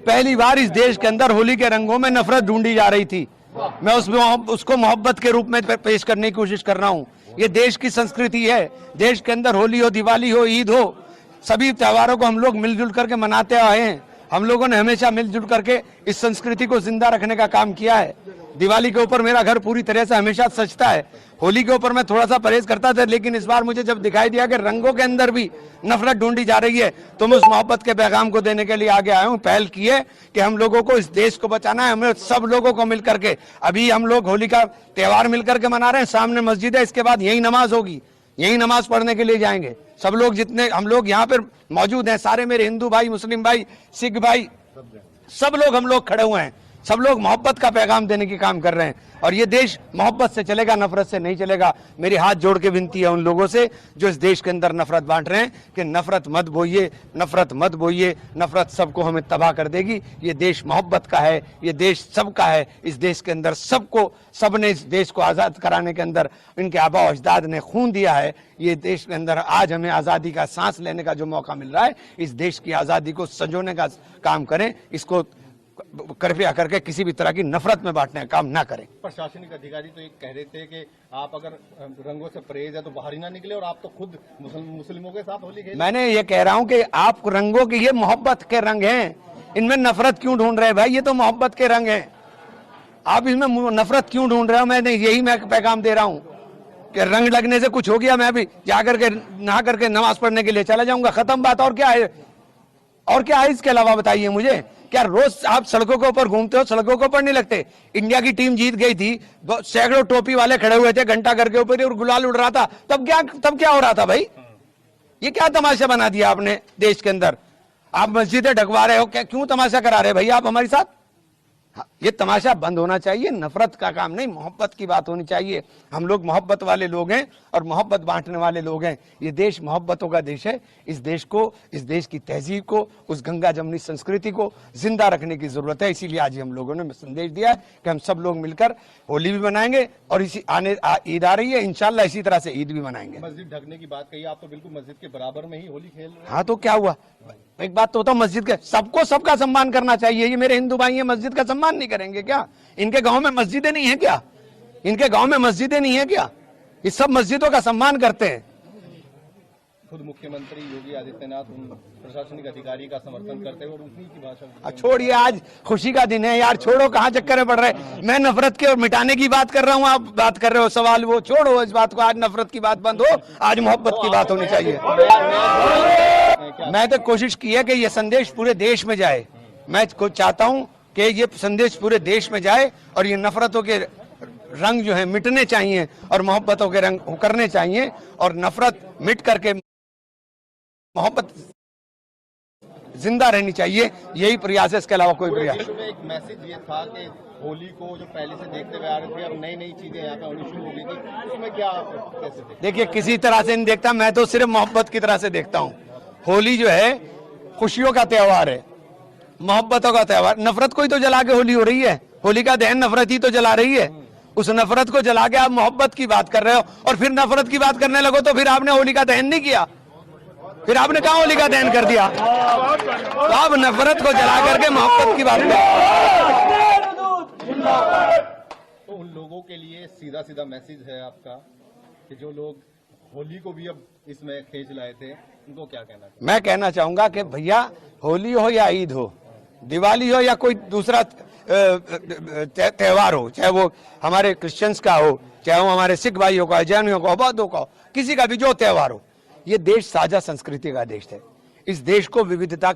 पहली बार इस देश के अंदर होली के रंगों में नफरत ढूंढी जा रही थी। मैं उसको मोहब्बत के रूप में पेश करने की कोशिश कर रहा हूँ। ये देश की संस्कृति है। देश के अंदर होली हो, दिवाली हो, ईद हो, सभी त्योहारों को हम लोग मिलजुल करके मनाते आए हैं। हम लोगों ने हमेशा मिलजुल करके इस संस्कृति को जिंदा रखने का काम किया है। दिवाली के ऊपर मेरा घर पूरी तरह से हमेशा सजता है। होली के ऊपर मैं थोड़ा सा परहेज करता था, लेकिन इस बार मुझे जब दिखाई दिया कि रंगों के अंदर भी नफरत ढूंढी जा रही है, तो मैं उस मोहब्बत के पैगाम को देने के लिए आगे आया हूं। पहल की है कि हम लोगों को इस देश को बचाना है। हमें सब लोगों को मिलकर के, अभी हम लोग होली का त्योहार मिलकर के मना रहे हैं। सामने मस्जिद है, इसके बाद यही नमाज होगी, यही नमाज पढ़ने के लिए जाएंगे। सब लोग जितने हम लोग यहाँ पर मौजूद हैं, सारे मेरे हिंदू भाई, मुस्लिम भाई, सिख भाई, सब लोग हम लोग खड़े हुए हैं। सब लोग मोहब्बत का पैगाम देने की काम कर रहे हैं और ये देश मोहब्बत से चलेगा, नफरत से नहीं चलेगा। मेरी हाथ जोड़ के विनती है उन लोगों से जो इस देश के अंदर नफरत बांट रहे हैं कि नफरत मत बोइए, नफरत मत बोइए। नफरत सबको हमें तबाह कर देगी। ये देश मोहब्बत का है, ये देश सबका है। इस देश के अंदर सबने इस देश को आज़ाद कराने के अंदर इनके आबा अजदाद ने खून दिया है। ये देश के अंदर आज हमें आज़ादी का सांस लेने का जो मौका मिल रहा है, इस देश की आज़ादी को संजोने का काम करें। इसको कृपया करके किसी भी तरह की नफरत में बांटने का काम ना करें। प्रशासनिक अधिकारी तो एक कह रहे थे कि आप अगर रंगों से परहेज है तो बाहर ही ना निकले, और आप तो खुद मुस्लिमों के साथ होली खेले। मैंने ये कह रहा हूं कि आप रंगों के, ये मोहब्बत के रंग हैं, इनमें नफरत क्यों ढूंढ रहे हैं भाई? ये तो मोहब्बत के रंग हैं, आप इसमें नफरत क्यों ढूंढ रहे हो? मैं पैगाम दे रहा हूँ कि रंग लगने से कुछ हो गया, मैं भी जाकर के नहा करके नमाज पढ़ने के लिए चला जाऊंगा, खत्म बात। और क्या है? और क्या है इसके अलावा? बताइए मुझे। क्या रोज आप सड़कों के ऊपर घूमते हो, सड़कों के ऊपर नहीं लगते? इंडिया की टीम जीत गई थी, सैकड़ों टोपी वाले खड़े हुए थे घंटा घर के ऊपर और गुलाल उड़ रहा था। तब क्या हो रहा था भाई? ये क्या तमाशा बना दिया आपने देश के अंदर? आप मस्जिदें ढकवा रहे हो, क्या क्यों तमाशा करा रहे भैया आप हमारे साथ? ये तमाशा बंद होना चाहिए। नफरत का काम नहीं, मोहब्बत की बात होनी चाहिए। हम लोग मोहब्बत वाले लोग हैं और मोहब्बत बांटने वाले लोग हैं। ये देश मोहब्बतों का देश है। इस देश को, इस देश की तहजीब को, उस गंगा जमनी संस्कृति को जिंदा रखने की जरूरत है। इसीलिए आज हम लोगों ने संदेश दिया है कि हम सब लोग मिलकर होली भी मनाएंगे और इसी ईद आ रही है, इंशाल्लाह इसी तरह से ईद भी मनाएंगे। मस्जिद ढकने की बात कही, आप तो बिल्कुल मस्जिद के बराबर में ही होली खेल रहे हैं। हाँ तो क्या हुआ? एक बात तो होता, मस्जिद के सबको सबका सम्मान करना चाहिए। ये मेरे हिंदू भाई हैं, मस्जिद का सम्मान नहीं करेंगे क्या? इनके गांव में मस्जिदें नहीं है क्या? इनके गांव में मस्जिदें नहीं है क्या? ये सब मस्जिदों का सम्मान करते हैं। खुद मुख्यमंत्री योगी आदित्यनाथ प्रशासनिक अधिकारी का समर्थन करते हैं और उसी की भाषा। छोड़िए, आज खुशी का दिन है यार, छोड़ो, कहाँ चक्कर में पड़ रहे हैं? मैं नफरत के और मिटाने की बात कर रहा हूँ, आप बात कर रहे हो सवाल, वो छोड़ो इस बात को। आज नफरत की बात बंद हो, आज मोहब्बत की बात होनी चाहिए। मैं तो कोशिश की है कि ये संदेश पूरे देश में जाए। मैं चाहता हूँ कि ये संदेश पूरे देश में जाए और ये नफरतों के रंग जो है मिटने चाहिए और मोहब्बतों के रंग उकरने चाहिए और नफरत मिट करके मोहब्बत जिंदा रहनी चाहिए। यही प्रयास है, इसके अलावा कोई प्रयास। एक मैसेज ये था कि होली को जो पहले से देखते हुए आ रहे थे, अब नई नई चीजें यहाँ पे होनी शुरू हो गई थी, उसमें क्या कैसे देखिए, किसी तरह से नहीं देखता मैं, तो सिर्फ मोहब्बत की तरह से देखता हूँ। होली जो है खुशियों का त्योहार है, मोहब्बतों का त्योहार। नफरत को ही तो जला के होली हो रही है। होली का दहन नफरत ही तो जला रही है। उस नफरत को जला के आप मोहब्बत की बात कर रहे हो और फिर नफरत की बात करने लगो तो फिर आपने होली का दहन नहीं किया, फिर आपने कहा होली का दहन कर दिया। तो आप नफरत को जला करके मोहब्बत की बात कर। तो उन लोगों के लिए सीधा सीधा मैसेज है आपका कि जो लोग होली को भी अब इसमें खींच लाए थे, उनको क्या कहना चाहिए? मैं कहना चाहूंगा कि भैया, होली हो या ईद हो, दिवाली हो या कोई दूसरा त्योहार हो, चाहे वो हमारे क्रिश्चियंस का हो, चाहे वो हमारे सिख भाइयों का, जैनियों का, बौद्धों का हो, किसी का भी जो त्योहार हो, ये देश साझा संस्कृति का देश है। इस देश को विविधता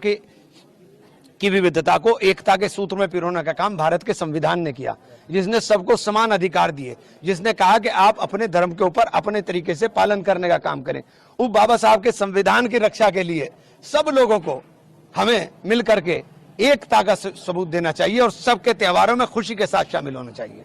को एकता के सूत्र में पिरोने का काम भारत के संविधान ने किया, जिसने सबको समान अधिकार दिए, जिसने कहा कि आप अपने धर्म के ऊपर अपने तरीके से पालन करने का काम करें। उस बाबा साहब के संविधान की रक्षा के लिए सब लोगों को हमें मिल करके एकता का सबूत देना चाहिए और सबके त्योहारों में खुशी के साथ शामिल होना चाहिए।